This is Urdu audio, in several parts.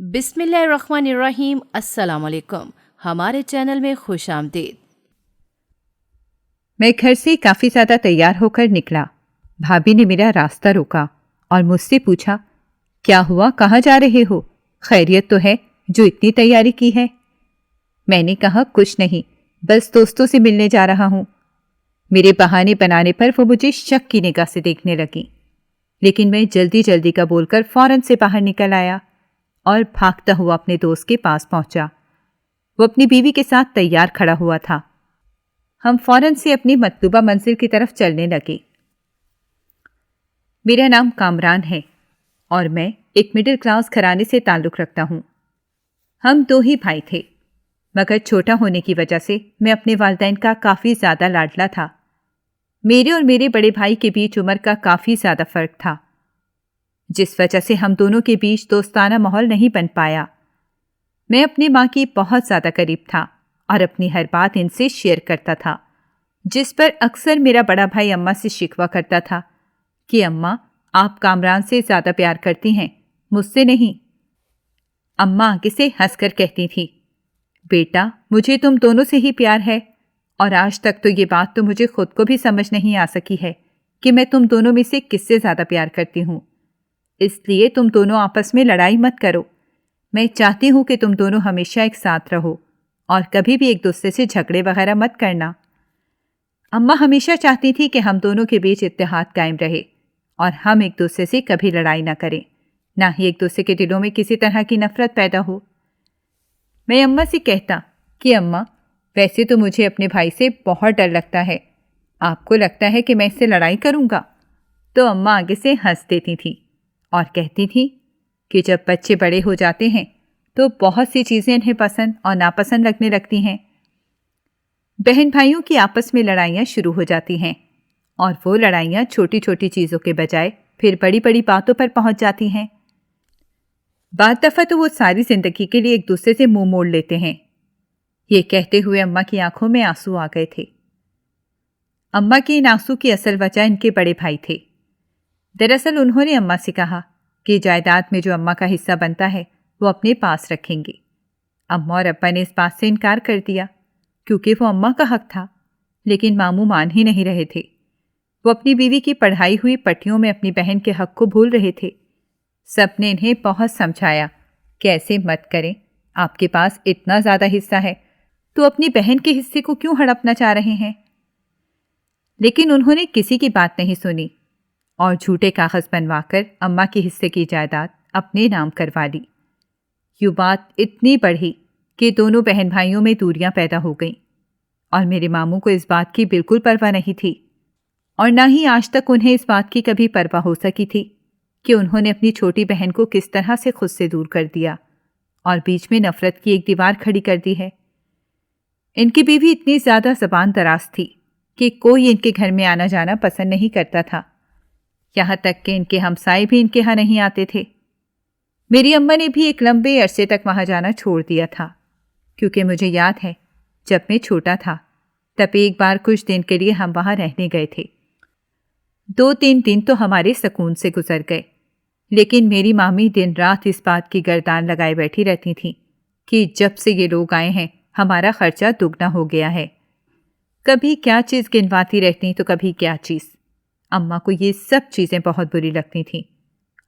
بسم اللہ الرحمن الرحیم۔ السلام علیکم، ہمارے چینل میں خوش آمدید۔ میں گھر سے کافی زیادہ تیار ہو کر نکلا۔ بھابھی نے میرا راستہ روکا اور مجھ سے پوچھا، کیا ہوا، کہاں جا رہے ہو؟ خیریت تو ہے جو اتنی تیاری کی ہے؟ میں نے کہا، کچھ نہیں، بس دوستوں سے ملنے جا رہا ہوں۔ میرے بہانے بنانے پر وہ مجھے شک کی نگاہ سے دیکھنے لگیں، لیکن میں جلدی جلدی کا بول کر فوراً سے باہر نکل آیا اور بھاگتا ہوا اپنے دوست کے پاس پہنچا۔ وہ اپنی بیوی کے ساتھ تیار کھڑا ہوا تھا۔ ہم فوراً سے اپنی مطلوبہ منزل کی طرف چلنے لگے۔ میرا نام کامران ہے اور میں ایک مڈل کلاس گھرانے سے تعلق رکھتا ہوں۔ ہم دو ہی بھائی تھے، مگر چھوٹا ہونے کی وجہ سے میں اپنے والدین کا کافی زیادہ لاڈلا تھا۔ میرے اور میرے بڑے بھائی کے بیچ عمر کا کافی زیادہ فرق تھا، جس وجہ سے ہم دونوں کے بیچ دوستانہ ماحول نہیں بن پایا۔ میں اپنی ماں کی بہت زیادہ قریب تھا اور اپنی ہر بات ان سے شیئر کرتا تھا، جس پر اکثر میرا بڑا بھائی اماں سے شکوہ کرتا تھا کہ اماں، آپ کامران سے زیادہ پیار کرتی ہیں، مجھ سے نہیں۔ اماں آگے سے ہنس کر کہتی تھی، بیٹا، مجھے تم دونوں سے ہی پیار ہے، اور آج تک تو یہ بات تو مجھے خود کو بھی سمجھ نہیں آ سکی ہے کہ میں تم دونوں میں سے کس سے زیادہ پیار کرتی ہوں۔ اس لیے تم دونوں آپس میں لڑائی مت کرو۔ میں چاہتی ہوں کہ تم دونوں ہمیشہ ایک ساتھ رہو اور کبھی بھی ایک دوسرے سے جھگڑے وغیرہ مت کرنا۔ اماں ہمیشہ چاہتی تھی کہ ہم دونوں کے بیچ اتحاد قائم رہے اور ہم ایک دوسرے سے کبھی لڑائی نہ کریں، نہ ہی ایک دوسرے کے دلوں میں کسی طرح کی نفرت پیدا ہو۔ میں اماں سے کہتا کہ اماں، ویسے تو مجھے اپنے بھائی سے بہت ڈر لگتا ہے، آپ کو لگتا ہے کہ میں اس سے لڑائی کروں گا؟ تو اماں آگے سے ہنس دیتی تھی اور کہتی تھی کہ جب بچے بڑے ہو جاتے ہیں تو بہت سی چیزیں انہیں پسند اور ناپسند لگنے لگتی ہیں۔ بہن بھائیوں کی آپس میں لڑائیاں شروع ہو جاتی ہیں، اور وہ لڑائیاں چھوٹی چھوٹی چیزوں کے بجائے پھر بڑی بڑی باتوں پر پہنچ جاتی ہیں۔ بعض دفعہ تو وہ ساری زندگی کے لیے ایک دوسرے سے منہ موڑ لیتے ہیں۔ یہ کہتے ہوئے اماں کی آنکھوں میں آنسو آ گئے تھے۔ اماں کے ان آنسو کی اصل وجہ ان کے بڑے بھائی تھے۔ دراصل انہوں نے اماں سے کہا کہ جائیداد میں جو اماں کا حصہ بنتا ہے وہ اپنے پاس رکھیں گے۔ اماں اور ابا نے اس بات سے انکار کر دیا کیونکہ وہ اماں کا حق تھا، لیکن ماموں مان ہی نہیں رہے تھے۔ وہ اپنی بیوی کی پڑھائی ہوئی پٹیوں میں اپنی بہن کے حق کو بھول رہے تھے۔ سب نے انہیں بہت سمجھایا کہ ایسے مت کریں، آپ کے پاس اتنا زیادہ حصہ ہے تو اپنی بہن کے حصے کو کیوں ہڑپنا چاہ رہے ہیں؟ لیکن انہوں نے کسی کی بات نہیں سنی اور جھوٹے کاغذ بنوا کر اماں کے حصے کی جائیداد اپنے نام کروا لی۔ یہ بات اتنی بڑھی کہ دونوں بہن بھائیوں میں دوریاں پیدا ہو گئیں، اور میرے ماموں کو اس بات کی بالکل پرواہ نہیں تھی، اور نہ ہی آج تک انہیں اس بات کی کبھی پرواہ ہو سکی تھی کہ انہوں نے اپنی چھوٹی بہن کو کس طرح سے خود سے دور کر دیا اور بیچ میں نفرت کی ایک دیوار کھڑی کر دی ہے۔ ان کی بیوی اتنی زیادہ زبان دراز تھی کہ کوئی ان کے گھر میں آنا جانا پسند نہیں کرتا تھا، یہاں تک کہ ان کے ہمسائے بھی ان کے ہاں نہیں آتے تھے۔ میری اماں نے بھی ایک لمبے عرصے تک وہاں جانا چھوڑ دیا تھا، کیونکہ مجھے یاد ہے جب میں چھوٹا تھا تب ایک بار کچھ دن کے لیے ہم وہاں رہنے گئے تھے۔ 2-3 دن تو ہمارے سکون سے گزر گئے، لیکن میری مامی دن رات اس بات کی گردان لگائے بیٹھی رہتی تھیں کہ جب سے یہ لوگ آئے ہیں ہمارا خرچہ دگنا ہو گیا ہے۔ کبھی کیا چیز گنواتی رہتی تو کبھی کیا چیز۔ اماں کو یہ سب چیزیں بہت بری لگتی تھیں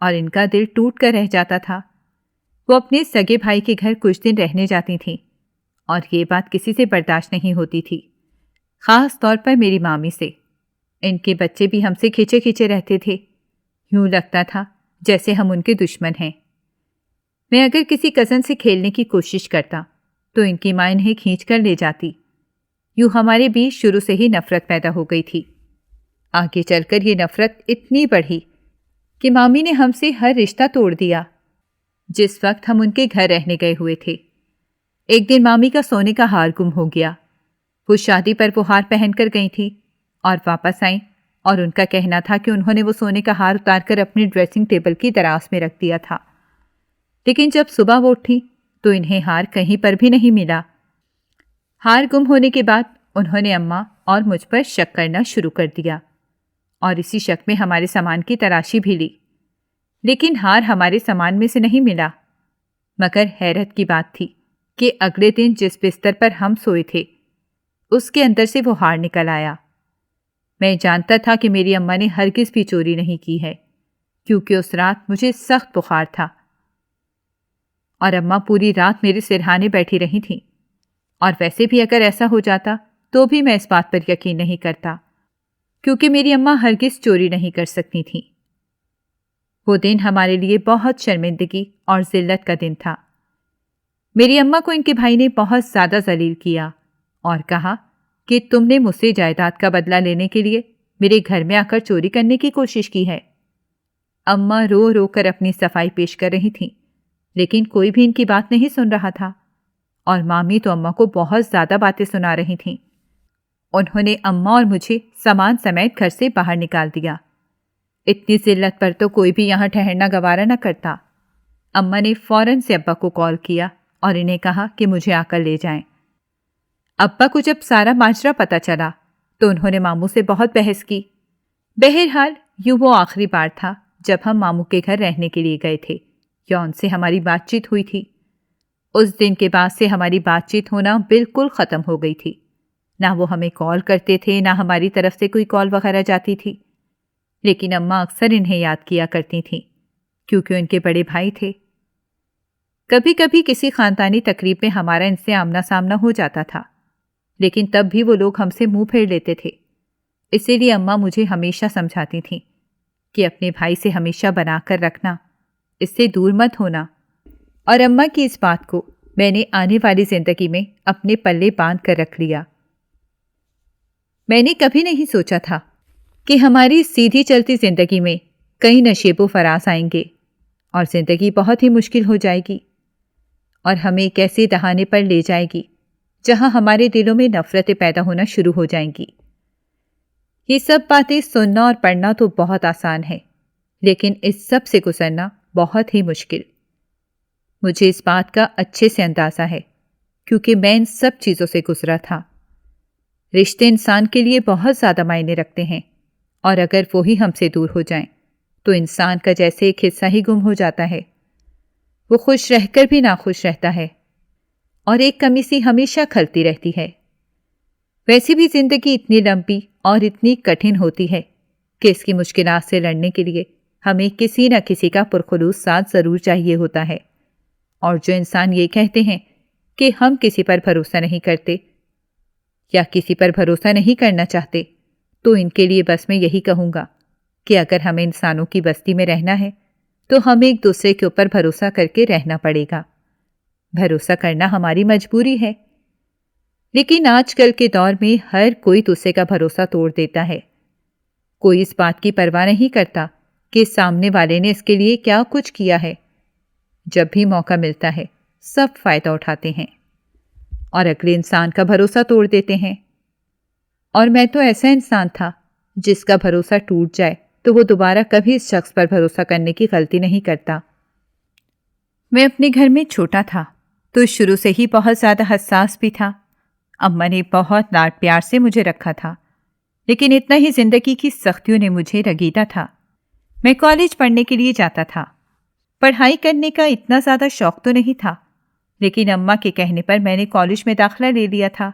اور ان کا دل ٹوٹ کر رہ جاتا تھا۔ وہ اپنے سگے بھائی کے گھر کچھ دن رہنے جاتی تھیں اور یہ بات کسی سے برداشت نہیں ہوتی تھی، خاص طور پر میری مامی سے۔ ان کے بچے بھی ہم سے کھچے کھچے رہتے تھے، یوں لگتا تھا جیسے ہم ان کے دشمن ہیں۔ میں اگر کسی کزن سے کھیلنے کی کوشش کرتا تو ان کی ماں انہیں کھینچ کر لے جاتی۔ یوں ہمارے بیچ شروع سے ہی نفرت پیدا ہو گئی تھی۔ آگے چل کر یہ نفرت اتنی بڑھی کہ مامی نے ہم سے ہر رشتہ توڑ دیا۔ جس وقت ہم ان کے گھر رہنے گئے ہوئے تھے، ایک دن مامی کا سونے کا ہار گم ہو گیا۔ وہ شادی پر وہ ہار پہن کر گئی تھی اور واپس آئیں، اور ان کا کہنا تھا کہ انہوں نے وہ سونے کا ہار اتار کر اپنی ڈریسنگ ٹیبل کی دراز میں رکھ دیا تھا، لیکن جب صبح وہ اٹھی تو انہیں ہار کہیں پر بھی نہیں ملا۔ ہار گم ہونے کے بعد انہوں نے اماں اور مجھ پر شک کرنا شروع کر دیا، اور اسی شک میں ہمارے سامان کی تلاشی بھی لی، لیکن ہار ہمارے سامان میں سے نہیں ملا۔ مگر حیرت کی بات تھی کہ اگلے دن جس بستر پر ہم سوئے تھے اس کے اندر سے وہ ہار نکل آیا۔ میں جانتا تھا کہ میری اماں نے ہرگز بھی چوری نہیں کی ہے، کیونکہ اس رات مجھے سخت بخار تھا اور اماں پوری رات میرے سرہانے بیٹھی رہی تھیں، اور ویسے بھی اگر ایسا ہو جاتا تو بھی میں اس بات پر یقین نہیں کرتا، کیونکہ میری اماں ہرگز چوری نہیں کر سکتی تھیں۔ وہ دن ہمارے لیے بہت شرمندگی اور ذلت کا دن تھا۔ میری اماں کو ان کے بھائی نے بہت زیادہ ذلیل کیا اور کہا کہ تم نے مجھ سے جائیداد کا بدلہ لینے کے لیے میرے گھر میں آ کر چوری کرنے کی کوشش کی ہے۔ اماں رو رو کر اپنی صفائی پیش کر رہی تھیں، لیکن کوئی بھی ان کی بات نہیں سن رہا تھا، اور مامی تو اماں کو بہت زیادہ باتیں سنا رہی تھیں۔ انہوں نے اماں اور مجھے سامان سمیت گھر سے باہر نکال دیا۔ اتنی ذلت پر تو کوئی بھی یہاں ٹھہرنا گوارا نہ کرتا۔ اماں نے فوراً سے ابا کو کال کیا اور انہیں کہا کہ مجھے آ کر لے جائیں۔ ابا کو جب سارا ماجرا پتہ چلا تو انہوں نے ماموں سے بہت بحث کی۔ بہرحال یوں وہ آخری بار تھا جب ہم ماموں کے گھر رہنے کے لیے گئے تھے یا ان سے ہماری بات چیت ہوئی تھی۔ اس دن کے بعد سے ہماری بات چیت ہونا بالکل ختم ہو گئی تھی۔ نہ وہ ہمیں کال کرتے تھے، نہ ہماری طرف سے کوئی کال وغیرہ جاتی تھی، لیکن اماں اکثر انہیں یاد کیا کرتی تھیں کیونکہ ان کے بڑے بھائی تھے۔ کبھی کبھی کسی خاندانی تقریب میں ہمارا ان سے آمنا سامنا ہو جاتا تھا، لیکن تب بھی وہ لوگ ہم سے منہ پھیر لیتے تھے۔ اسی لیے اماں مجھے ہمیشہ سمجھاتی تھیں کہ اپنے بھائی سے ہمیشہ بنا کر رکھنا، اس سے دور مت ہونا، اور اماں کی اس بات کو میں نے آنے والی زندگی میں اپنے پلے باندھ کر رکھ لیا۔ میں نے کبھی نہیں سوچا تھا کہ ہماری سیدھی چلتی زندگی میں کئی نشیب و فراز آئیں گے اور زندگی بہت ہی مشکل ہو جائے گی اور ہمیں ایک ایسے دہانے پر لے جائے گی جہاں ہمارے دلوں میں نفرتیں پیدا ہونا شروع ہو جائیں گی۔ یہ سب باتیں سننا اور پڑھنا تو بہت آسان ہے، لیکن اس سب سے گزرنا بہت ہی مشکل۔ مجھے اس بات کا اچھے سے اندازہ ہے کیونکہ میں ان سب چیزوں سے گزرا تھا۔ رشتے انسان کے لیے بہت زیادہ معنی رکھتے ہیں، اور اگر وہی ہم سے دور ہو جائیں تو انسان کا جیسے ایک حصہ ہی گم ہو جاتا ہے۔ وہ خوش رہ کر بھی ناخوش رہتا ہے اور ایک کمی سی ہمیشہ کھلتی رہتی ہے۔ ویسے بھی زندگی اتنی لمبی اور اتنی کٹھن ہوتی ہے کہ اس کی مشکلات سے لڑنے کے لیے ہمیں کسی نہ کسی کا پرخلوص ساتھ ضرور چاہیے ہوتا ہے، اور جو انسان یہ کہتے ہیں کہ ہم کسی پر بھروسہ نہیں کرتے یا کسی پر بھروسہ نہیں کرنا چاہتے، تو ان کے لیے بس میں یہی کہوں گا کہ اگر ہمیں انسانوں کی بستی میں رہنا ہے تو ہمیں ایک دوسرے کے اوپر بھروسہ کر کے رہنا پڑے گا۔ بھروسہ کرنا ہماری مجبوری ہے، لیکن آج کل کے دور میں ہر کوئی دوسرے کا بھروسہ توڑ دیتا ہے۔ کوئی اس بات کی پرواہ نہیں کرتا کہ سامنے والے نے اس کے لیے کیا کچھ کیا ہے۔ جب بھی موقع ملتا ہے سب فائدہ اٹھاتے ہیں اور اگلے انسان کا بھروسہ توڑ دیتے ہیں۔ اور میں تو ایسا انسان تھا جس کا بھروسہ ٹوٹ جائے تو وہ دوبارہ کبھی اس شخص پر بھروسہ کرنے کی غلطی نہیں کرتا۔ میں اپنے گھر میں چھوٹا تھا تو شروع سے ہی بہت زیادہ حساس بھی تھا۔ اماں نے بہت لاڈ پیار سے مجھے رکھا تھا، لیکن اتنا ہی زندگی کی سختیوں نے مجھے رگیدا تھا۔ میں کالج پڑھنے کے لیے جاتا تھا۔ پڑھائی کرنے کا اتنا زیادہ شوق تو نہیں تھا، لیکن اماں کے کہنے پر میں نے کالج میں داخلہ لے لیا تھا۔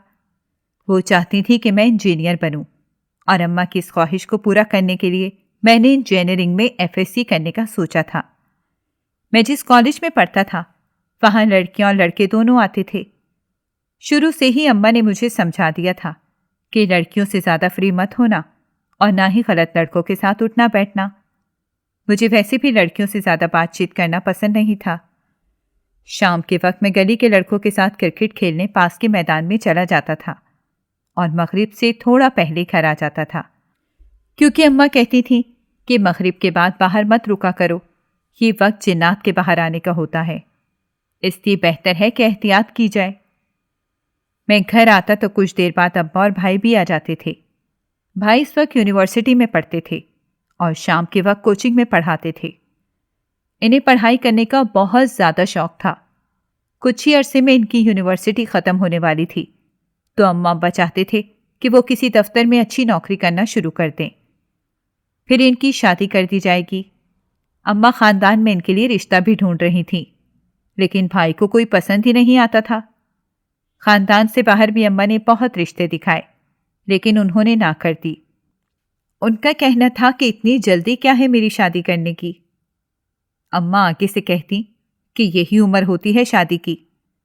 وہ چاہتی تھی کہ میں انجینئر بنوں، اور اماں کی اس خواہش کو پورا کرنے کے لیے میں نے انجینئرنگ میں FSc کرنے کا سوچا تھا۔ میں جس کالج میں پڑھتا تھا وہاں لڑکیاں اور لڑکے دونوں آتے تھے۔ شروع سے ہی اماں نے مجھے سمجھا دیا تھا کہ لڑکیوں سے زیادہ فری مت ہونا اور نہ ہی غلط لڑکوں کے ساتھ اٹھنا بیٹھنا۔ مجھے ویسے بھی لڑکیوں سے زیادہ بات چیت کرنا پسند نہیں تھا۔ شام کے وقت میں گلی کے لڑکوں کے ساتھ کرکٹ کھیلنے پاس کے میدان میں چلا جاتا تھا اور مغرب سے تھوڑا پہلے گھر آ جاتا تھا، کیونکہ اماں کہتی تھیں کہ مغرب کے بعد باہر مت رکا کرو، یہ وقت جنات کے باہر آنے کا ہوتا ہے، اس لیے بہتر ہے کہ احتیاط کی جائے۔ میں گھر آتا تو کچھ دیر بعد ابا اور بھائی بھی آ جاتے تھے۔ بھائی اس وقت یونیورسٹی میں پڑھتے تھے اور شام کے وقت کوچنگ میں پڑھاتے تھے۔ انہیں پڑھائی کرنے کا بہت زیادہ شوق تھا۔ کچھ ہی عرصے میں ان کی یونیورسٹی ختم ہونے والی تھی، تو اماں ابا چاہتے تھے کہ وہ کسی دفتر میں اچھی نوکری کرنا شروع کر دیں، پھر ان کی شادی کر دی جائے گی۔ اماں خاندان میں ان کے لیے رشتہ بھی ڈھونڈ رہی تھیں، لیکن بھائی کو کوئی پسند ہی نہیں آتا تھا۔ خاندان سے باہر بھی اماں نے بہت رشتے دکھائے، لیکن انہوں نے نہ کر دی۔ ان کا کہنا تھا کہ اتنی جلدی کیا ہے میری شادی کرنے کی۔ اماں آگے سے کہتی کہ یہی عمر ہوتی ہے شادی کی،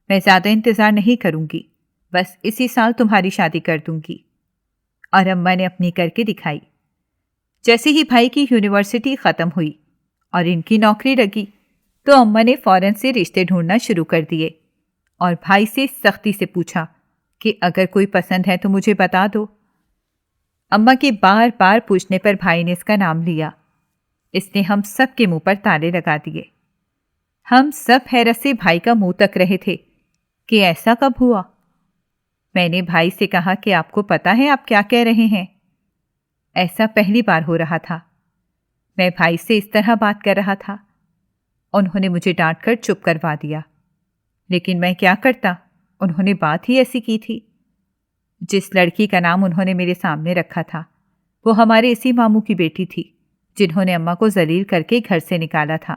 میں زیادہ انتظار نہیں کروں گی، بس اسی سال تمہاری شادی کر دوں گی۔ اور اماں نے اپنی کر کے دکھائی۔ جیسے ہی بھائی کی یونیورسٹی ختم ہوئی اور ان کی نوکری لگی تو اماں نے فوراً سے رشتے ڈھونڈنا شروع کر دیے اور بھائی سے سختی سے پوچھا کہ اگر کوئی پسند ہے تو مجھے بتا دو۔ اماں کے بار بار پوچھنے پر بھائی نے اس کا نام لیا۔ اس نے ہم سب کے منہ پر تالے لگا دیے۔ ہم سب حیرت سے بھائی کا منہ تک رہے تھے کہ ایسا کب ہوا؟ میں نے بھائی سے کہا کہ آپ کو پتا ہے آپ کیا کہہ رہے ہیں؟ ایسا پہلی بار ہو رہا تھا۔ میں بھائی سے اس طرح بات کر رہا تھا۔ انہوں نے مجھے ڈانٹ کر چپ کروا دیا، لیکن میں کیا کرتا، انہوں نے بات ہی ایسی کی تھی۔ جس لڑکی کا نام انہوں نے میرے سامنے رکھا تھا وہ ہمارے اسی ماموں کی بیٹی تھی جنہوں نے اماں کو ذلیل کر کے گھر سے نکالا تھا۔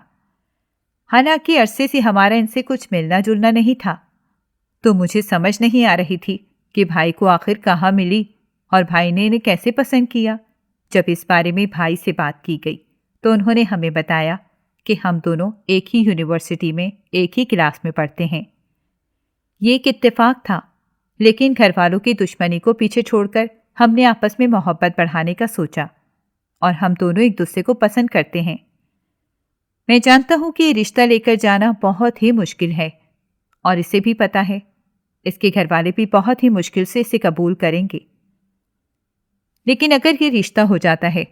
حالانکہ عرصے سے ہمارا ان سے کچھ ملنا جلنا نہیں تھا، تو مجھے سمجھ نہیں آ رہی تھی کہ بھائی کو آخر کہاں ملی اور بھائی نے انہیں کیسے پسند کیا۔ جب اس بارے میں بھائی سے بات کی گئی تو انہوں نے ہمیں بتایا کہ ہم دونوں ایک ہی یونیورسٹی میں ایک ہی کلاس میں پڑھتے ہیں۔ یہ ایک اتفاق تھا، لیکن گھر والوں کی دشمنی کو پیچھے چھوڑ کر ہم نے آپس میں محبت بڑھانے کا سوچا اور ہم دونوں ایک دوسرے کو پسند کرتے ہیں۔ میں جانتا ہوں کہ یہ رشتہ لے کر جانا بہت ہی مشکل ہے اور اسے بھی پتا ہے، اس کے گھر والے بھی بہت ہی مشکل سے اسے قبول کریں گے، لیکن اگر یہ رشتہ ہو جاتا ہے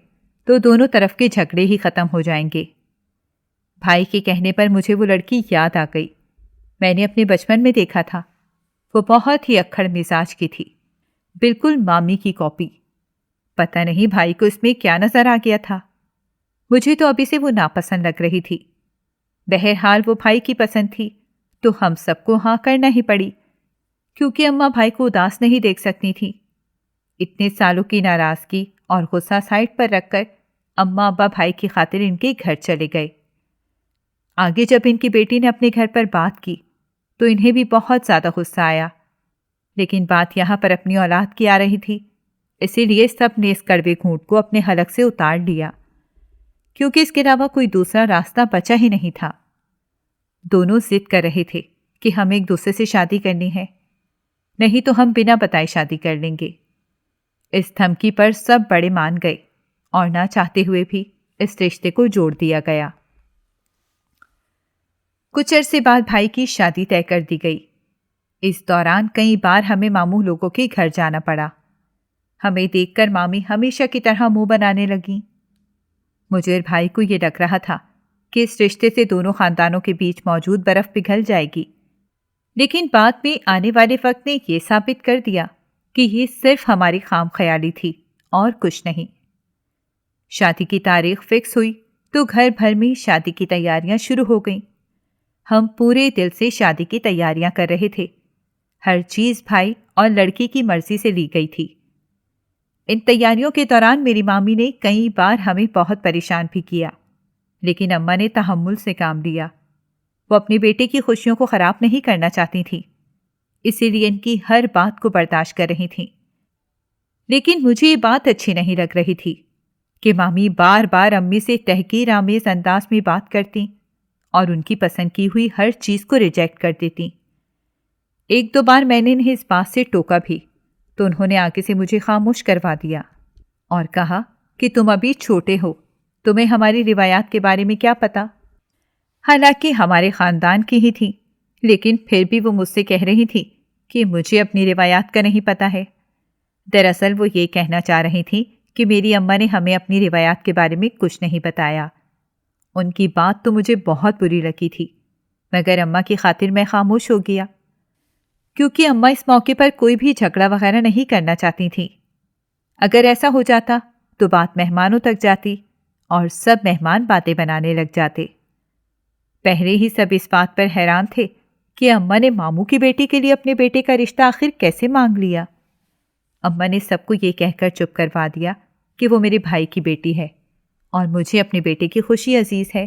تو دونوں طرف کے جھگڑے ہی ختم ہو جائیں گے۔ بھائی کے کہنے پر مجھے وہ لڑکی یاد آ گئی۔ میں نے اپنے بچپن میں دیکھا تھا۔ وہ بہت ہی اکھڑ مزاج کی تھی، بالکل مامی کی کاپی۔ پتہ نہیں بھائی کو اس میں کیا نظر آ گیا تھا۔ مجھے تو ابھی سے وہ ناپسند لگ رہی تھی۔ بہرحال وہ بھائی کی پسند تھی تو ہم سب کو ہاں کرنا ہی پڑی، کیونکہ اماں بھائی کو اداس نہیں دیکھ سکتی تھی۔ اتنے سالوں کی ناراضگی اور غصہ سائڈ پر رکھ کر اماں ابا بھائی کی خاطر ان کے گھر چلے گئے۔ آگے جب ان کی بیٹی نے اپنے گھر پر بات کی تو انہیں بھی بہت زیادہ غصہ آیا، لیکن بات یہاں پر اپنی اولاد کی آ رہی تھی، اسی لیے سب نے اس کڑوے گھونٹ کو اپنے حلق سے اتار لیا، کیونکہ اس کے علاوہ کوئی دوسرا راستہ بچا ہی نہیں تھا۔ دونوں ضد کر رہے تھے کہ ہم ایک دوسرے سے شادی کرنی ہے، نہیں تو ہم بنا بتائے شادی کر لیں گے۔ اس دھمکی پر سب بڑے مان گئے اور نہ چاہتے ہوئے بھی اس رشتے کو جوڑ دیا گیا۔ کچھ عرصے بعد بھائی کی شادی طے کر دی گئی۔ اس دوران کئی بار ہمیں ماموں لوگوں کے گھر جانا پڑا۔ ہمیں دیکھ کر مامی ہمیشہ کی طرح منہ بنانے لگیں۔ مجھے اور بھائی کو یہ لگ رہا تھا کہ اس رشتے سے دونوں خاندانوں کے بیچ موجود برف پگھل جائے گی، لیکن بعد میں آنے والے وقت نے یہ ثابت کر دیا کہ یہ صرف ہماری خام خیالی تھی اور کچھ نہیں۔ شادی کی تاریخ فکس ہوئی تو گھر بھر میں شادی کی تیاریاں شروع ہو گئیں۔ ہم پورے دل سے شادی کی تیاریاں کر رہے تھے۔ ہر چیز بھائی اور لڑکی کی مرضی سے لی گئی تھی۔ ان تیاریوں کے دوران میری مامی نے کئی بار ہمیں بہت پریشان بھی کیا، لیکن اماں نے تحمل سے کام لیا۔ وہ اپنے بیٹے کی خوشیوں کو خراب نہیں کرنا چاہتی تھیں، اسی لیے ان کی ہر بات کو برداشت کر رہی تھیں۔ لیکن مجھے یہ بات اچھی نہیں لگ رہی تھی کہ مامی بار بار امی سے تحقیر آمیز انداز میں بات کرتی اور ان کی پسند کی ہوئی ہر چیز کو ریجیکٹ کر دیتی۔ ایک دو بار میں نے انہیں اس بات سے ٹوکا بھی تو انہوں نے آگے سے مجھے خاموش کروا دیا اور کہا کہ تم ابھی چھوٹے ہو، تمہیں ہماری روایات کے بارے میں کیا پتا۔ حالانکہ ہمارے خاندان کی ہی تھی، لیکن پھر بھی وہ مجھ سے کہہ رہی تھی کہ مجھے اپنی روایات کا نہیں پتا ہے۔ دراصل وہ یہ کہنا چاہ رہی تھی کہ میری اماں نے ہمیں اپنی روایات کے بارے میں کچھ نہیں بتایا۔ ان کی بات تو مجھے بہت بری لگی تھی، مگر اماں کی خاطر میں خاموش ہو گیا، کیونکہ اماں اس موقع پر کوئی بھی جھگڑا وغیرہ نہیں کرنا چاہتی تھیں۔ اگر ایسا ہو جاتا تو بات مہمانوں تک جاتی اور سب مہمان باتیں بنانے لگ جاتے۔ پہلے ہی سب اس بات پر حیران تھے کہ اماں نے ماموں کی بیٹی کے لیے اپنے بیٹے کا رشتہ آخر کیسے مانگ لیا۔ اماں نے سب کو یہ کہہ کر چپ کروا دیا کہ وہ میرے بھائی کی بیٹی ہے اور مجھے اپنے بیٹے کی خوشی عزیز ہے۔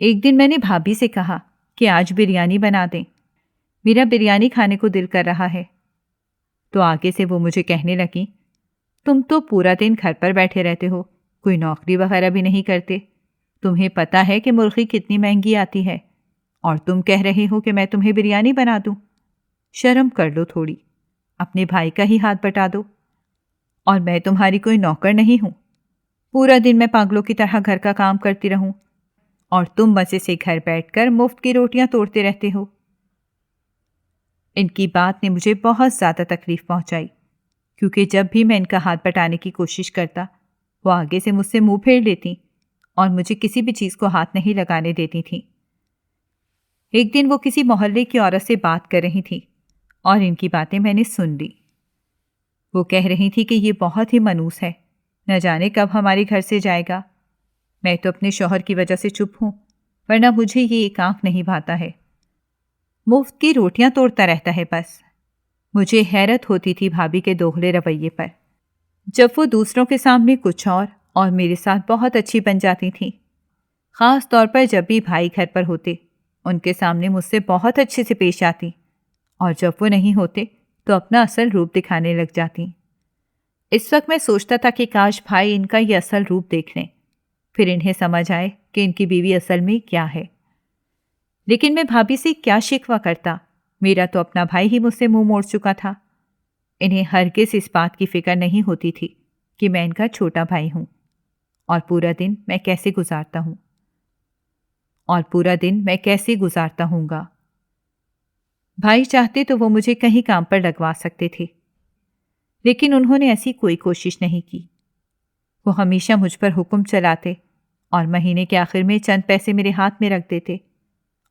ایک دن میں نے بھابھی سے کہا کہ آج بریانی بنا دیں، میرا بریانی کھانے کو دل کر رہا ہے۔ تو آگے سے وہ مجھے کہنے لگیں، تم تو پورا دن گھر پر بیٹھے رہتے ہو، کوئی نوکری وغیرہ بھی نہیں کرتے، تمہیں پتہ ہے کہ مرغی کتنی مہنگی آتی ہے، اور تم کہہ رہے ہو کہ میں تمہیں بریانی بنا دوں۔ شرم کر لو تھوڑی، اپنے بھائی کا ہی ہاتھ بٹا دو، اور میں تمہاری کوئی نوکر نہیں ہوں، پورا دن میں پاگلوں کی طرح گھر کا کام کرتی رہوں، اور تم مزے سے گھر بیٹھ کر مفت کی روٹیاں توڑتے رہتے ہو۔ ان کی بات نے مجھے بہت زیادہ تکلیف پہنچائی، کیونکہ جب بھی میں ان کا ہاتھ بٹانے کی کوشش کرتا، وہ آگے سے مجھ سے منہ پھیر لیتی اور مجھے کسی بھی چیز کو ہاتھ نہیں لگانے دیتی تھیں۔ ایک دن وہ کسی محلے کی عورت سے بات کر رہی تھی اور ان کی باتیں میں نے سن لی۔ وہ کہہ رہی تھی کہ یہ بہت ہی منحوس ہے، نہ جانے کب ہمارے گھر سے جائے گا۔ میں تو اپنے شوہر کی وجہ سے چپ ہوں، ورنہ مجھے یہ ایک آنکھ نہیں بھاتا ہے، مفت کی روٹیاں توڑتا رہتا ہے بس۔ مجھے حیرت ہوتی تھی بھابھی کے دوغلے رویے پر، جب وہ دوسروں کے سامنے کچھ اور میرے ساتھ بہت اچھی بن جاتی تھیں، خاص طور پر جب بھی بھائی گھر پر ہوتے، ان کے سامنے مجھ سے بہت اچھے سے پیش آتی، اور جب وہ نہیں ہوتے تو اپنا اصل روپ دکھانے لگ جاتی۔ اس وقت میں سوچتا تھا کہ کاش بھائی ان کا یہ اصل روپ دیکھ لیں، پھر انہیں سمجھ آئے کہ ان کی بیوی اصل میں کیا ہے۔ لیکن میں بھابھی سے کیا شکوہ کرتا، میرا تو اپنا بھائی ہی مجھ سے منہ موڑ چکا تھا۔ انہیں ہرگز اس بات کی فکر نہیں ہوتی تھی کہ میں ان کا چھوٹا بھائی ہوں، اور پورا دن میں کیسے گزارتا ہوں گا۔ بھائی چاہتے تو وہ مجھے کہیں کام پر لگوا سکتے تھے، لیکن انہوں نے ایسی کوئی کوشش نہیں کی۔ وہ ہمیشہ مجھ پر حکم چلاتے اور مہینے کے آخر میں چند پیسے میرے ہاتھ میں رکھ دیتے،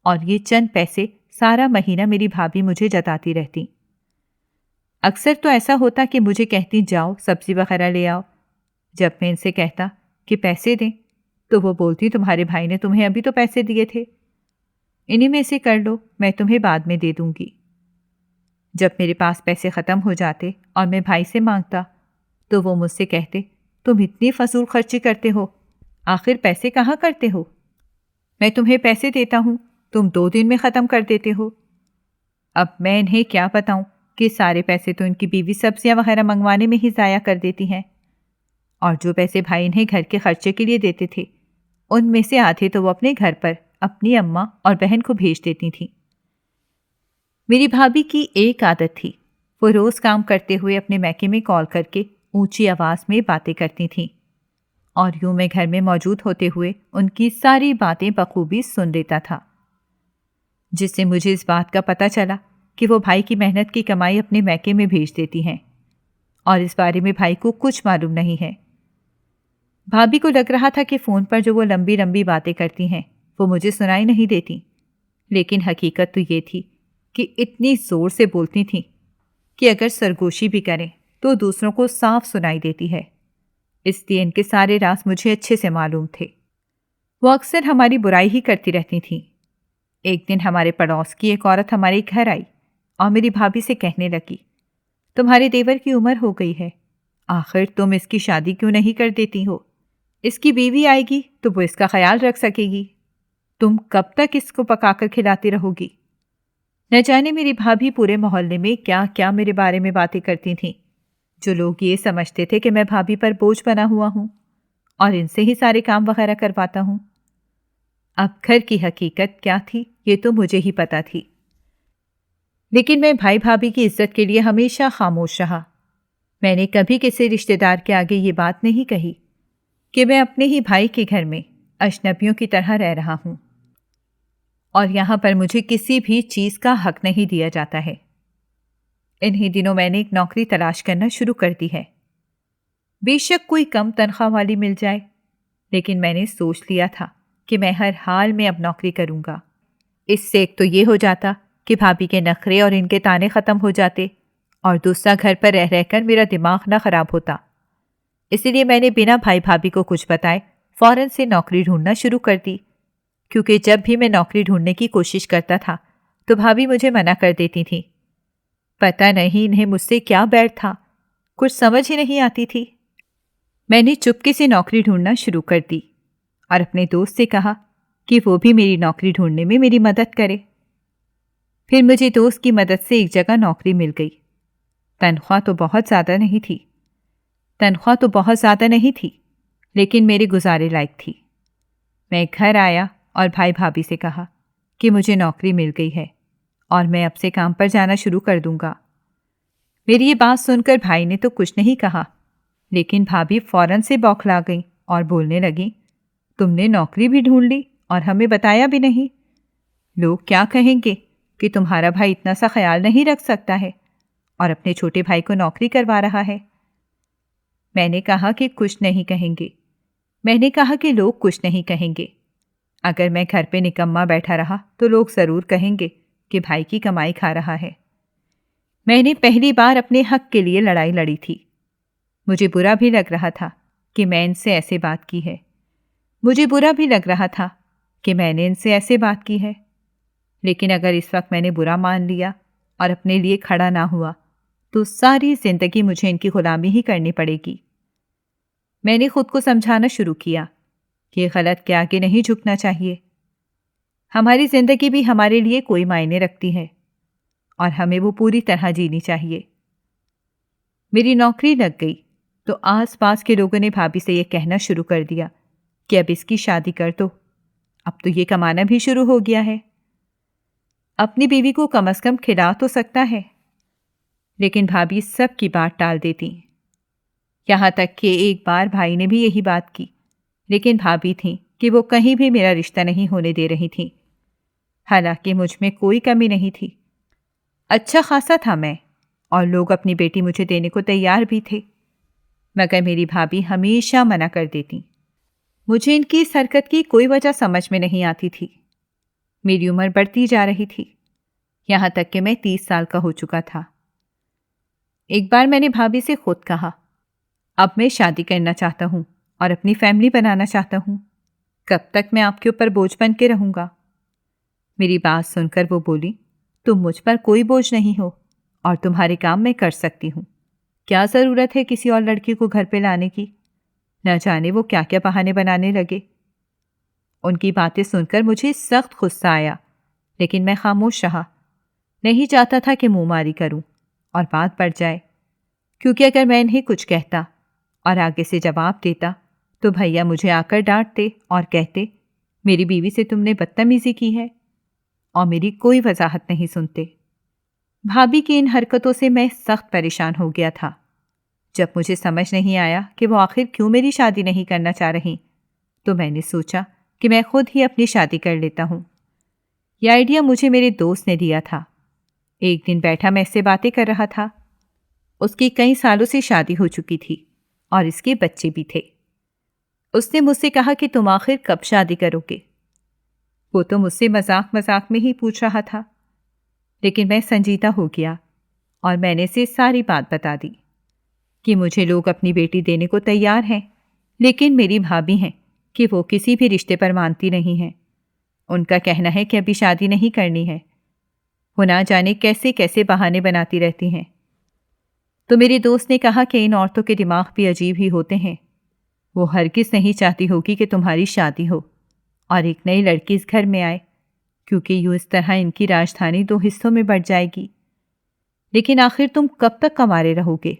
اور یہ چند پیسے سارا مہینہ میری بھابھی مجھے جتاتی رہتی۔ اکثر تو ایسا ہوتا کہ مجھے کہتی جاؤ سبزی وغیرہ لے آؤ، جب میں ان سے کہتا کہ پیسے دیں تو وہ بولتی تمہارے بھائی نے تمہیں ابھی تو پیسے دیے تھے، انہی میں سے کر لو، میں تمہیں بعد میں دے دوں گی۔ جب میرے پاس پیسے ختم ہو جاتے اور میں بھائی سے مانگتا تو وہ مجھ سے کہتے تم اتنی فضول خرچی کرتے ہو، آخر پیسے کہاں کرتے ہو؟ میں تمہیں پیسے دیتا ہوں، تم 2 دن میں ختم کر دیتے ہو۔ اب میں انہیں کیا بتاؤں کہ سارے پیسے تو ان کی بیوی سبزیاں وغیرہ منگوانے میں ہی ضائع کر دیتی ہیں، اور جو پیسے بھائی انہیں گھر کے خرچے کے لیے دیتے تھے ان میں سے آدھے تو وہ اپنے گھر پر اپنی اماں اور بہن کو بھیج دیتی تھیں۔ میری بھابھی کی ایک عادت تھی، وہ روز کام کرتے ہوئے اپنے میکے میں کال کر کے اونچی آواز میں باتیں کرتی تھیں، اور یوں میں گھر میں موجود ہوتے ہوئے ان کی ساری باتیں بخوبی سن لیتا تھا، جس سے مجھے اس بات کا پتہ چلا کہ وہ بھائی کی محنت کی کمائی اپنے میکے میں بھیج دیتی ہیں، اور اس بارے میں بھائی کو کچھ معلوم نہیں ہے۔ بھابھی کو لگ رہا تھا کہ فون پر جو وہ لمبی لمبی باتیں کرتی ہیں وہ مجھے سنائی نہیں دیتی، لیکن حقیقت تو یہ تھی کہ اتنی زور سے بولتی تھیں کہ اگر سرگوشی بھی کریں تو دوسروں کو صاف سنائی دیتی ہے، اس لیے ان کے سارے راز مجھے اچھے سے معلوم تھے۔ وہ اکثر ہماری برائی ہی کرتی رہتی تھیں۔ ایک دن ہمارے پڑوس کی ایک عورت ہمارے گھر آئی اور میری بھابھی سے کہنے لگی تمہارے دیور کی عمر ہو گئی ہے، آخر تم اس کی شادی کیوں نہیں کر دیتی ہو؟ اس کی بیوی آئے گی تو وہ اس کا خیال رکھ سکے گی، تم کب تک اس کو پکا کر کھلاتی رہو گی؟ نہ جانے میری بھابھی پورے محلے میں کیا کیا میرے بارے میں باتیں کرتی تھیں، جو لوگ یہ سمجھتے تھے کہ میں بھابھی پر بوجھ بنا ہوا ہوں اور ان سے ہی سارے کام وغیرہ کرواتا ہوں۔ اب گھر کی حقیقت کیا تھی یہ تو مجھے ہی پتا تھی، لیکن میں بھائی بھابھی کی عزت کے لیے ہمیشہ خاموش رہا۔ میں نے کبھی کسی رشتہ دار کے آگے یہ بات نہیں کہی کہ میں اپنے ہی بھائی کے گھر میں اجنبیوں کی طرح رہ رہا ہوں، اور یہاں پر مجھے کسی بھی چیز کا حق نہیں دیا جاتا ہے۔ انہی دنوں میں نے ایک نوکری تلاش کرنا شروع کر دی ہے، بے شک کوئی کم تنخواہ والی مل جائے، لیکن میں نے سوچ لیا تھا کہ میں ہر حال میں اب نوکری کروں گا۔ اس سے ایک تو یہ ہو جاتا کہ بھابھی کے نخرے اور ان کے تانے ختم ہو جاتے، اور دوسرا گھر پر رہ رہ کر میرا دماغ نہ خراب ہوتا۔ اسی لیے میں نے بنا بھائی بھابھی کو کچھ بتائے فوراً سے نوکری ڈھونڈنا شروع کر دی، کیونکہ جب بھی میں نوکری ڈھونڈنے کی کوشش کرتا تھا تو بھابھی مجھے منع کر دیتی تھی۔ پتہ نہیں انہیں مجھ سے کیا بیڑ تھا، کچھ سمجھ ہی نہیں آتی تھی۔ میں نے چپکے سے نوکری ڈھونڈنا شروع کر دی اور اپنے دوست سے کہا کہ وہ بھی میری نوکری ڈھونڈنے میں میری مدد کرے۔ پھر مجھے دوست کی مدد سے ایک جگہ نوکری مل گئی۔ تنخواہ تو بہت زیادہ نہیں تھی لیکن میرے گزارے لائق تھی۔ میں گھر آیا اور بھائی بھابھی سے کہا کہ مجھے نوکری مل گئی ہے اور میں اب سے کام پر جانا شروع کر دوں گا۔ میری یہ بات سن کر بھائی نے تو کچھ نہیں کہا، لیکن بھابھی فوراً سے بوکھلا گئیں اور بولنے لگیں، تم نے نوکری بھی ڈھونڈ لی اور ہمیں بتایا بھی نہیں؟ لوگ کیا کہیں گے کہ تمہارا بھائی اتنا سا خیال نہیں رکھ سکتا ہے اور اپنے چھوٹے بھائی کو نوکری کروا رہا ہے۔ میں نے کہا کہ لوگ کچھ نہیں کہیں گے۔ اگر میں گھر پہ نکما بیٹھا رہا تو لوگ ضرور کہیں گے کہ بھائی کی کمائی کھا رہا ہے۔ میں نے پہلی بار اپنے حق کے لیے لڑائی لڑی تھی۔ مجھے برا بھی لگ رہا تھا کہ میں ان سے ایسے بات کی ہے۔ لیکن اگر اس وقت میں نے برا مان لیا اور اپنے لیے کھڑا نہ ہوا تو ساری زندگی مجھے ان کی غلامی ہی کرنی پڑے گی۔ میں نے خود کو سمجھانا شروع کیا کہ غلط کے آگے نہیں جھکنا چاہیے۔ ہماری زندگی بھی ہمارے لیے کوئی معنی رکھتی ہے اور ہمیں وہ پوری طرح جینی چاہیے۔ میری نوکری لگ گئی تو آس پاس کے لوگوں نے بھابھی سے یہ کہنا شروع کر دیا کہ اب اس کی شادی کر دو، اب تو یہ کمانا بھی شروع ہو گیا ہے، اپنی بیوی کو کم از کم کھلا تو سکتا ہے۔ لیکن بھابھی سب کی بات ٹال دیتی، یہاں تک کہ ایک بار بھائی نے بھی یہی بات کی، لیکن بھابھی تھیں کہ وہ کہیں بھی میرا رشتہ نہیں ہونے دے رہی تھیں، حالانکہ مجھ میں کوئی کمی نہیں تھی، اچھا خاصا تھا میں، اور لوگ اپنی بیٹی مجھے دینے کو تیار بھی تھے، مگر میری بھابھی ہمیشہ منع کر دیتی۔ مجھے ان کی اس حرکت کی کوئی وجہ سمجھ میں نہیں آتی تھی۔ میری عمر بڑھتی جا رہی تھی، یہاں تک کہ میں 30 سال کا ہو چکا تھا۔ ایک بار میں نے بھابھی سے خود کہا، اب میں شادی کرنا چاہتا ہوں اور اپنی فیملی بنانا چاہتا ہوں، کب تک میں آپ کے اوپر بوجھ بن کے رہوں گا؟ میری بات سن کر وہ بولی، تم مجھ پر کوئی بوجھ نہیں ہو اور تمہارے کام میں کر سکتی ہوں، کیا ضرورت ہے کسی اور لڑکی کو گھر پہ لانے کی؟ نہ جانے وہ کیا کیا بہانے بنانے لگے۔ ان کی باتیں سن کر مجھے سخت غصہ آیا، لیکن میں خاموش رہا، نہیں چاہتا تھا کہ منہ ماری کروں اور بات بڑھ جائے، کیونکہ اگر میں انہیں کچھ کہتا اور آگے سے جواب دیتا تو بھیا مجھے آ کر ڈانٹتے اور کہتے، میری بیوی سے تم نے بدتمیزی کی ہے، اور میری کوئی وضاحت نہیں سنتے۔ بھابھی کی ان حرکتوں سے میں سخت پریشان ہو گیا تھا۔ جب مجھے سمجھ نہیں آیا کہ وہ آخر کیوں میری شادی نہیں کرنا چاہ رہی، تو میں نے سوچا کہ میں خود ہی اپنی شادی کر لیتا ہوں۔ یہ آئیڈیا مجھے میرے دوست نے دیا تھا۔ ایک دن بیٹھا میں اس سے باتیں کر رہا تھا۔ اس کی کئی سالوں سے شادی ہو چکی تھی اور اس کے بچے بھی تھے۔ اس نے مجھ سے کہا کہ تم آخر کب شادی کرو گے؟ وہ تو مجھ سے مذاق میں ہی پوچھ رہا تھا، لیکن میں سنجیدہ ہو گیا اور میں نے اسے ساری بات بتا دی کہ مجھے لوگ اپنی بیٹی دینے کو تیار ہیں، لیکن میری بھابھی ہیں کہ وہ کسی بھی رشتے پر مانتی نہیں ہیں۔ ان کا کہنا ہے کہ ابھی شادی نہیں کرنی ہے، وہ نہ جانے کیسے کیسے بہانے بناتی رہتی ہیں۔ تو میرے دوست نے کہا کہ ان عورتوں کے دماغ بھی عجیب ہی ہوتے ہیں، وہ ہرگز نہیں چاہتی ہوگی کہ تمہاری شادی ہو اور ایک نئی لڑکی اس گھر میں آئے، کیونکہ یوں اس طرح ان کی راجدھانی 2 حصوں میں بٹ جائے گی۔ لیکن آخر تم کب تک کنوارے رہو گے؟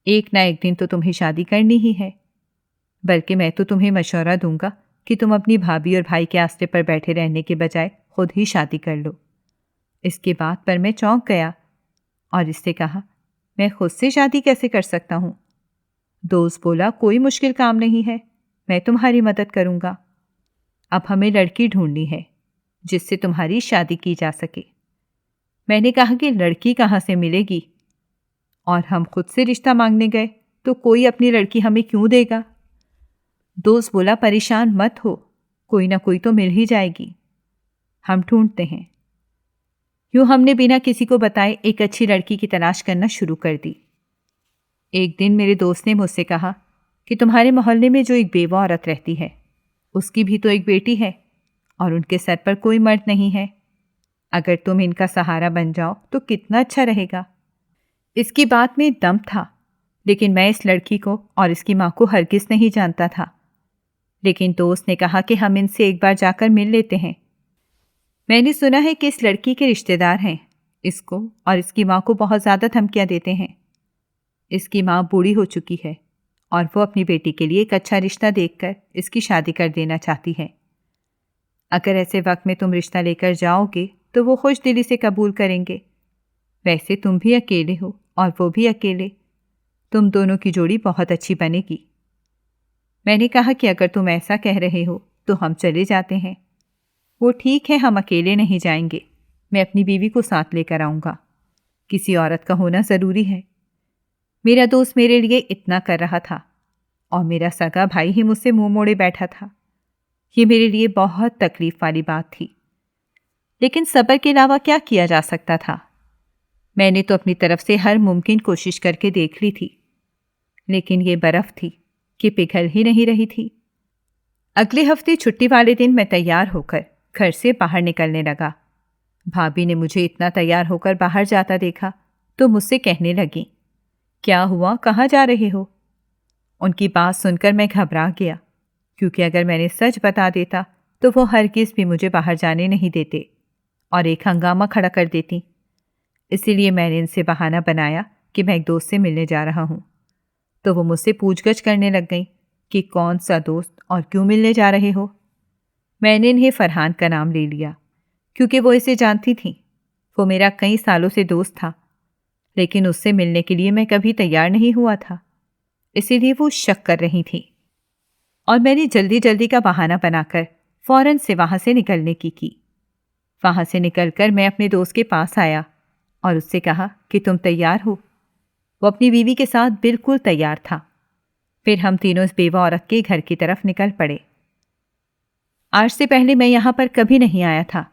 ایک نہ ایک دن تو تمہیں شادی کرنی ہی ہے، بلکہ میں تو تمہیں مشورہ دوں گا کہ تم اپنی بھابھی اور بھائی کے آسرے پر بیٹھے رہنے کے بجائے خود ہی شادی کر لو۔ اس کے بات پر میں چونک گیا اور اس سے کہا، میں خود سے شادی کیسے کر سکتا ہوں؟ دوست بولا، کوئی مشکل کام نہیں ہے، میں تمہاری مدد کروں گا۔ اب ہمیں لڑکی ڈھونڈنی ہے جس سے تمہاری شادی کی جا سکے۔ میں نے کہا کہ لڑکی کہاں سے ملے گی؟ اور ہم خود سے رشتہ مانگنے گئے تو کوئی اپنی لڑکی ہمیں کیوں دے گا؟ دوست بولا، پریشان مت ہو، کوئی نہ کوئی تو مل ہی جائے گی، ہم ڈھونڈتے ہیں۔ یوں ہم نے بنا کسی کو بتائے ایک اچھی لڑکی کی تلاش کرنا شروع کر دی۔ ایک دن میرے دوست نے مجھ سے کہا کہ تمہارے محلے میں جو ایک بیوہ عورت رہتی ہے، اس کی بھی تو ایک بیٹی ہے اور ان کے سر پر کوئی مرد نہیں ہے، اگر تم ان کا سہارا بن جاؤ تو کتنا اچھا رہے گا۔ اس کی بات میں دم تھا، لیکن میں اس لڑکی کو اور اس کی ماں کو ہرگز نہیں جانتا تھا، لیکن دوست نے کہا کہ ہم ان سے ایک بار جا کر مل لیتے ہیں۔ میں نے سنا ہے کہ اس لڑکی کے رشتہ دار ہیں، اس کو اور اس کی ماں کو بہت زیادہ دھمکیاں دیتے ہیں۔ اس کی ماں بوڑھی ہو چکی ہے اور وہ اپنی بیٹی کے لیے ایک اچھا رشتہ دیکھ کر اس کی شادی کر دینا چاہتی ہے۔ اگر ایسے وقت میں تم رشتہ لے کر جاؤ گے تو وہ خوش دلی سے قبول کریں گے۔ ویسے تم بھی اکیلے ہو اور وہ بھی اکیلے، تم دونوں کی جوڑی بہت اچھی بنے گی۔ میں نے کہا کہ اگر تم ایسا کہہ رہے ہو تو ہم چلے جاتے ہیں۔ وہ ٹھیک ہے، ہم اکیلے نہیں جائیں گے، میں اپنی بیوی کو ساتھ لے کر آؤں گا، کسی عورت کا ہونا ضروری ہے۔ میرا دوست میرے لیے اتنا کر رہا تھا اور میرا سگا بھائی ہی مجھ سے منہ موڑے بیٹھا تھا۔ یہ میرے لیے بہت تکلیف والی بات تھی، لیکن صبر کے علاوہ کیا کیا جا سکتا تھا؟ میں نے تو اپنی طرف سے ہر ممکن کوشش کر کے دیکھ لی تھی، لیکن یہ برف تھی کہ پگھل ہی نہیں رہی تھی۔ اگلے ہفتے چھٹی والے دن میں تیار ہو کر گھر سے باہر نکلنے لگا۔ بھابھی نے مجھے اتنا تیار ہو کر باہر جاتا دیکھا تو مجھ سے کہنے لگی، کیا ہوا، کہاں جا رہے ہو؟ ان کی بات سن کر میں گھبرا گیا، کیونکہ اگر میں نے سچ بتا دیتا تو وہ ہرگز بھی مجھے باہر جانے نہیں دیتے اور ایک ہنگامہ کھڑا کر دیتی۔ اسی لیے میں نے ان سے بہانہ بنایا کہ میں ایک دوست سے ملنے جا رہا ہوں، تو وہ مجھ سے پوچھ گچھ کرنے لگ گئیں کہ کون سا دوست اور کیوں ملنے جا رہے ہو۔ میں نے انہیں فرحان کا نام لے لیا کیونکہ وہ اسے جانتی تھیں۔ وہ میرا کئی سالوں سے دوست تھا، لیکن اس سے ملنے کے لیے میں کبھی تیار نہیں ہوا تھا، اسی لیے وہ شک کر رہی تھیں، اور میں نے جلدی جلدی کا بہانہ بنا کر فوراً سے وہاں سے نکلنے کی۔ وہاں سے نکل کر میں اپنے دوست کے پاس آیا اور اس سے کہا کہ تم تیار ہو؟ وہ اپنی بیوی کے ساتھ بالکل تیار تھا۔ پھر ہم تینوں اس بیوہ عورت کے گھر کی طرف نکل پڑے۔ آج سے پہلے میں یہاں پر کبھی نہیں آیا تھا،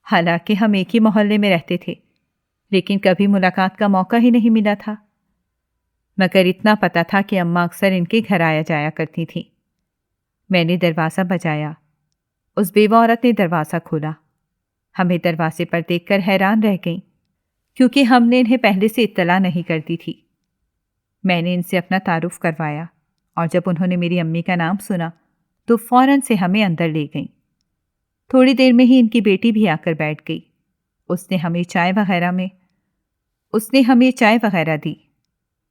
حالانکہ ہم ایک ہی محلے میں رہتے تھے، لیکن کبھی ملاقات کا موقع ہی نہیں ملا تھا، مگر اتنا پتا تھا کہ اماں اکثر ان کے گھر آیا جایا کرتی تھیں۔ میں نے دروازہ بجایا، اس بیوہ عورت نے دروازہ کھولا۔ ہمیں دروازے پر دیکھ کر حیران رہ گئیں، کیونکہ ہم نے انہیں پہلے سے اطلاع نہیں کر دی تھی۔ میں نے ان سے اپنا تعارف کروایا، اور جب انہوں نے میری امی کا نام سنا تو فوراً سے ہمیں اندر لے گئیں۔ تھوڑی دیر میں ہی ان کی بیٹی بھی آ کر بیٹھ گئی۔ اس نے ہمیں چائے وغیرہ دی۔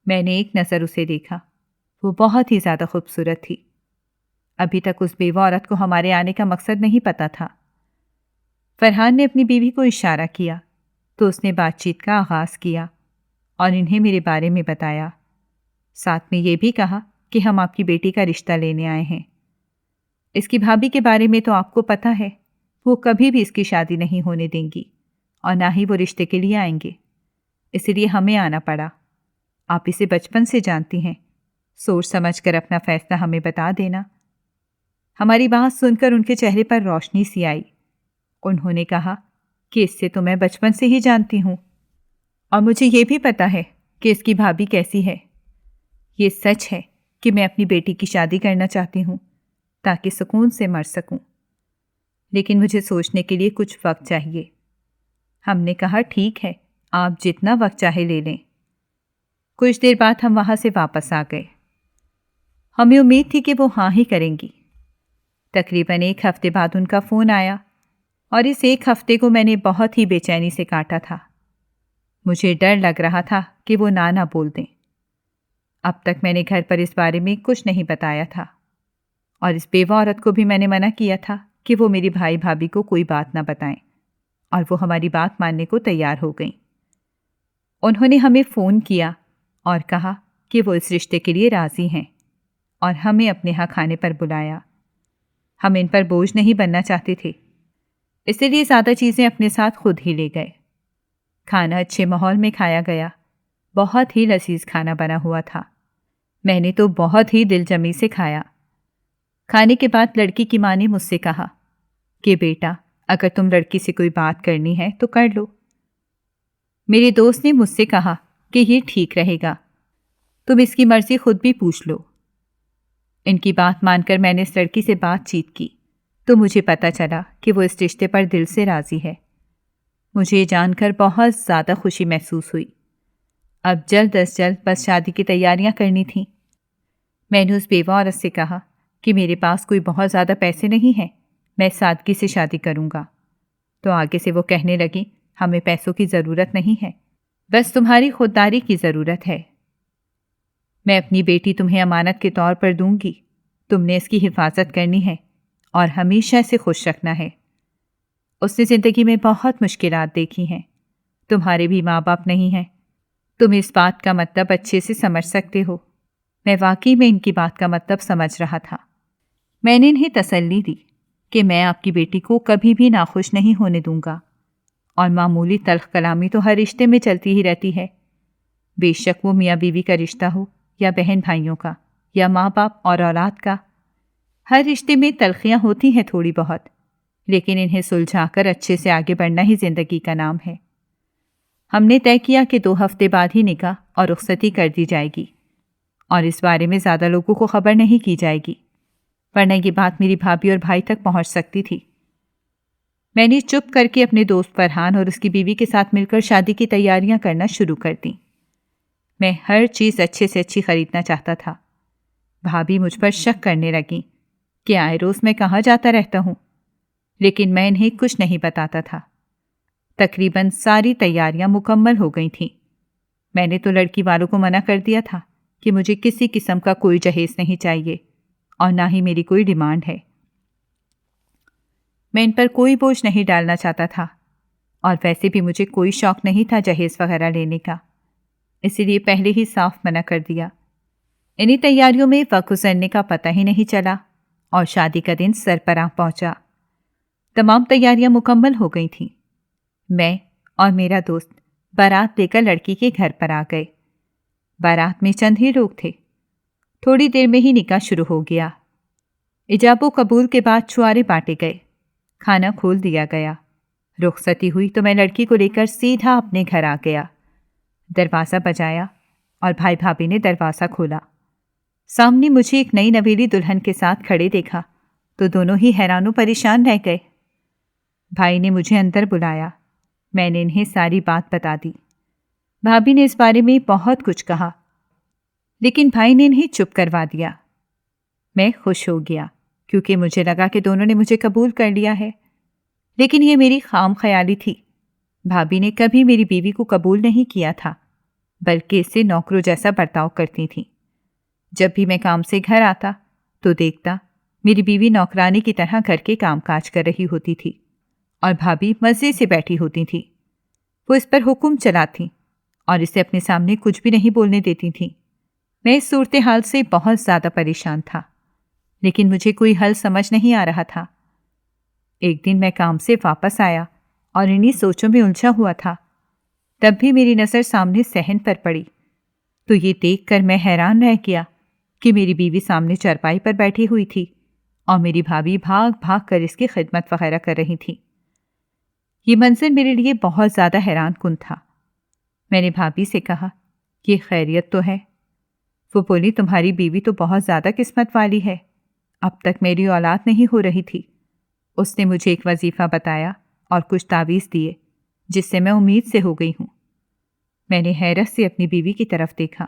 میں نے ایک نظر اسے دیکھا، وہ بہت ہی زیادہ خوبصورت تھی۔ ابھی تک اس بیوہ عورت کو ہمارے آنے کا مقصد نہیں پتا تھا۔ فرحان نے اپنی بیوی کو اشارہ کیا تو اس نے بات چیت کا آغاز کیا اور انہیں میرے بارے میں بتایا، ساتھ میں یہ بھی کہا کہ ہم آپ کی بیٹی کا رشتہ لینے آئے ہیں۔ اس کی بھابھی کے بارے میں تو آپ کو پتہ ہے، وہ کبھی بھی اس کی شادی نہیں ہونے دیں گی اور نہ ہی وہ رشتے کے لیے آئیں گے، اس لیے ہمیں آنا پڑا۔ آپ اسے بچپن سے جانتی ہیں، سوچ سمجھ کر اپنا فیصلہ ہمیں بتا دینا۔ ہماری بات سن کر ان کے چہرے پر روشنی سی آئی۔ انہوں نے کہا کہ اس سے تو میں بچپن سے ہی جانتی ہوں، اور مجھے یہ بھی پتا ہے کہ اس کی بھابھی کیسی ہے۔ یہ سچ ہے کہ میں اپنی بیٹی کی شادی کرنا چاہتی ہوں تاکہ سکون سے مر سکوں، لیکن مجھے سوچنے کے لیے کچھ وقت چاہیے۔ ہم نے کہا ٹھیک ہے، آپ جتنا وقت چاہے لے لیں۔ کچھ دیر بعد ہم وہاں سے واپس آ گئے۔ ہمیں امید تھی کہ وہ ہاں ہی کریں گی۔ تقریباً 1 ہفتے بعد ان کا فون آیا، اور اس 1 ہفتے کو میں نے بہت ہی بے چینی سے کاٹا تھا۔ مجھے ڈر لگ رہا تھا کہ وہ نہ بول دیں۔ اب تک میں نے گھر پر اس بارے میں کچھ نہیں بتایا تھا، اور اس بیوہ عورت کو بھی میں نے منع کیا تھا کہ وہ میری بھائی بھابھی کو کوئی بات نہ بتائیں، اور وہ ہماری بات ماننے کو تیار ہو گئیں۔ انہوں نے ہمیں فون کیا اور کہا کہ وہ اس رشتے کے لیے راضی ہیں، اور ہمیں اپنے ہاں کھانے پر بلایا۔ ہم ان پر بوجھ نہیں بننا چاہتے تھے، اسی لیے زیادہ چیزیں اپنے ساتھ خود ہی لے گئے۔ کھانا اچھے ماحول میں کھایا گیا، بہت ہی لذیذ کھانا بنا ہوا تھا۔ میں نے تو بہت ہی دل جمی سے کھایا۔ کھانے کے بعد لڑکی کی ماں نے مجھ سے کہا کہ بیٹا، اگر تم لڑکی سے کوئی بات کرنی ہے تو کر لو۔ میرے دوست نے مجھ سے کہا کہ یہ ٹھیک رہے گا، تم اس کی مرضی خود بھی پوچھ لو۔ ان کی بات مان کر میں نے اس لڑکی سے بات چیت کی تو مجھے پتہ چلا کہ وہ اس رشتے پر دل سے راضی ہے۔ مجھے یہ جان کر بہت زیادہ خوشی محسوس ہوئی۔ اب جلد از جلد بس شادی کی تیاریاں کرنی تھیں۔ میں نے اس بیوہ عورت سے کہا کہ میرے پاس کوئی بہت زیادہ پیسے نہیں ہیں، میں سادگی سے شادی کروں گا۔ تو آگے سے وہ کہنے لگی، ہمیں پیسوں کی ضرورت نہیں ہے، بس تمہاری خودداری کی ضرورت ہے۔ میں اپنی بیٹی تمہیں امانت کے طور پر دوں گی، تم نے اس کی حفاظت کرنی ہے اور ہمیشہ اسے خوش رکھنا ہے۔ اس نے زندگی میں بہت مشکلات دیکھی ہیں، تمہارے بھی ماں باپ نہیں ہیں، تم اس بات کا مطلب اچھے سے سمجھ سکتے ہو۔ میں واقعی میں ان کی بات کا مطلب سمجھ رہا تھا۔ میں نے انہیں تسلی دی کہ میں آپ کی بیٹی کو کبھی بھی ناخوش نہیں ہونے دوں گا، اور معمولی تلخ کلامی تو ہر رشتے میں چلتی ہی رہتی ہے، بے شک وہ میاں بیوی کا رشتہ ہو یا بہن بھائیوں کا یا ماں باپ اور اولاد کا۔ ہر رشتے میں تلخیاں ہوتی ہیں تھوڑی بہت، لیکن انہیں سلجھا کر اچھے سے آگے بڑھنا ہی زندگی کا نام ہے۔ ہم نے طے کیا کہ 2 ہفتے بعد ہی نکاح اور رخصتی کر دی جائے گی، اور اس بارے میں زیادہ لوگوں کو خبر نہیں کی جائے گی، ورنہ یہ بات میری بھابھی اور بھائی تک پہنچ سکتی تھی۔ میں نے چپ کر کے اپنے دوست فرحان اور اس کی بیوی کے ساتھ مل کر شادی کی تیاریاں کرنا شروع کر دیں۔ میں ہر چیز اچھے سے اچھی خریدنا چاہتا تھا۔ بھابھی مجھ پر شک کرنے لگیں کہ آئے روز میں کہاں جاتا رہتا ہوں، لیکن میں انہیں کچھ نہیں بتاتا تھا۔ تقریباً ساری تیاریاں مکمل ہو گئی تھیں۔ میں نے تو لڑکی والوں کو منع کر دیا تھا کہ مجھے کسی قسم کا کوئی جہیز نہیں چاہیے اور نہ ہی میری کوئی ڈیمانڈ ہے۔ میں ان پر کوئی بوجھ نہیں ڈالنا چاہتا تھا، اور ویسے بھی مجھے کوئی شوق نہیں تھا جہیز وغیرہ لینے کا، اسی لیے پہلے ہی صاف منع کر دیا۔ انہی تیاریوں میں وقت گزرنے کا پتہ ہی نہیں چلا اور شادی کا دن سر پر آ پہنچا۔ تمام تیاریاں مکمل ہو گئی تھیں۔ میں اور میرا دوست بارات لے کر لڑکی کے گھر پر آ گئے۔ بارات میں چند ہی لوگ تھے۔ تھوڑی دیر میں ہی نکاح شروع ہو گیا۔ ایجاب و قبول کے بعد چھوارے بانٹے گئے، کھانا کھول دیا گیا۔ رخصتی ہوئی تو میں لڑکی کو لے کر سیدھا اپنے گھر آ گیا۔ دروازہ بجایا اور بھائی بھابھی نے دروازہ کھولا۔ سامنے مجھے ایک نئی نویلی دلہن کے ساتھ کھڑے دیکھا تو دونوں ہی حیران و پریشان رہ گئے۔ بھائی نے مجھے اندر بلایا، میں نے انہیں ساری بات بتا دی۔ بھابھی نے اس بارے میں بہت کچھ کہا، لیکن بھائی نے انہیں چپ کروا دیا۔ میں خوش ہو گیا کیونکہ مجھے لگا کہ دونوں نے مجھے قبول کر لیا ہے، لیکن یہ میری خام خیالی تھی۔ بھابھی نے کبھی میری بیوی کو قبول نہیں کیا تھا، بلکہ اس سے نوکروں جیسا برتاؤ کرتی تھیں۔ جب بھی میں کام سے گھر آتا تو دیکھتا میری بیوی نوکرانی کی طرح گھر کے کام کاج کر رہی ہوتی تھی اور بھابھی مزے سے بیٹھی ہوتی تھی۔ وہ اس پر حکم چلاتی اور اسے اپنے سامنے کچھ بھی نہیں بولنے دیتی تھیں۔ میں اس صورتحال سے بہت زیادہ پریشان تھا، لیکن مجھے کوئی حل سمجھ نہیں آ رہا تھا۔ ایک دن میں کام سے واپس آیا اور انہی سوچوں میں الجھا ہوا تھا، تب بھی میری نظر سامنے صحن پر پڑی تو یہ دیکھ کر میں حیران رہ گیا کہ میری بیوی سامنے چارپائی پر بیٹھی ہوئی تھی اور میری بھابھی بھاگ بھاگ کر اس کی خدمت وغیرہ کر رہی تھی۔ یہ منظر میرے لیے بہت زیادہ حیران کن تھا۔ میں نے بھابھی سے کہا، یہ خیریت تو ہے؟ وہ بولی، تمہاری بیوی تو بہت زیادہ قسمت والی ہے، اب تک میری اولاد نہیں ہو رہی تھی۔ اس نے مجھے ایک وظیفہ بتایا اور کچھ تعویذ دیے جس سے میں امید سے ہو گئی ہوں۔ میں نے حیرت سے اپنی بیوی کی طرف دیکھا۔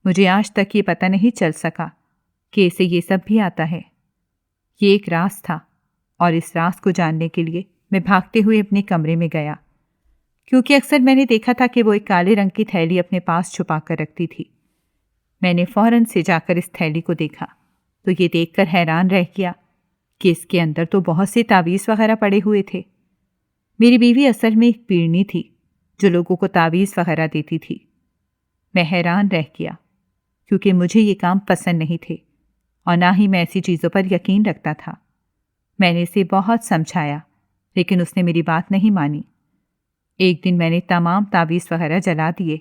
مجھے آج تک یہ پتہ نہیں چل سکا کہ اسے یہ سب بھی آتا ہے۔ یہ ایک راز تھا اور اس راز کو جاننے کے لیے میں بھاگتے ہوئے اپنے کمرے میں گیا، کیونکہ اکثر میں نے دیکھا تھا کہ وہ ایک کالے رنگ کی تھیلی اپنے پاس چھپا کر رکھتی تھی۔ میں نے فوراً سے جا کر اس تھیلی کو دیکھا تو یہ دیکھ کر حیران رہ گیا کہ اس کے اندر تو بہت سے تعویذ وغیرہ پڑے ہوئے تھے۔ میری بیوی اصل میں ایک پیرنی تھی جو لوگوں کو تعویذ وغیرہ دیتی تھی۔ میں حیران رہ گیا کیونکہ مجھے یہ کام پسند نہیں تھے اور نہ ہی میں ایسی چیزوں پر یقین رکھتا تھا۔ میں نے اسے بہت سمجھایا لیکن اس نے میری بات نہیں مانی۔ ایک دن میں نے تمام تعویذ وغیرہ جلا دیے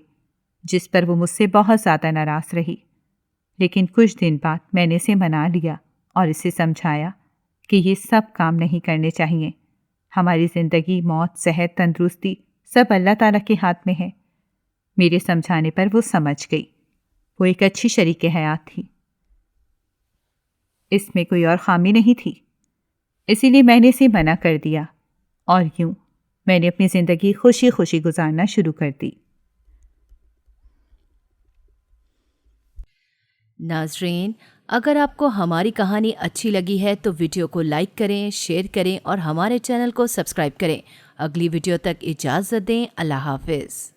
جس پر وہ مجھ سے بہت زیادہ ناراض رہی، لیکن کچھ دن بعد میں نے اسے منا لیا اور اسے سمجھایا کہ یہ سب کام نہیں کرنے چاہیے۔ ہماری زندگی، موت، صحت، تندرستی سب اللہ تعالیٰ کے ہاتھ میں ہے۔ میرے سمجھانے پر وہ سمجھ گئی۔ وہ ایک اچھی شریک حیات تھی، اس میں کوئی اور خامی نہیں تھی، اسی لیے میں نے اسے منع کر دیا اور یوں میں نے اپنی زندگی خوشی خوشی گزارنا شروع کر دی۔ ناظرین، اگر آپ کو ہماری کہانی اچھی لگی ہے تو ویڈیو کو لائک کریں، شیئر کریں اور ہمارے چینل کو سبسکرائب کریں۔ اگلی ویڈیو تک اجازت دیں۔ اللہ حافظ۔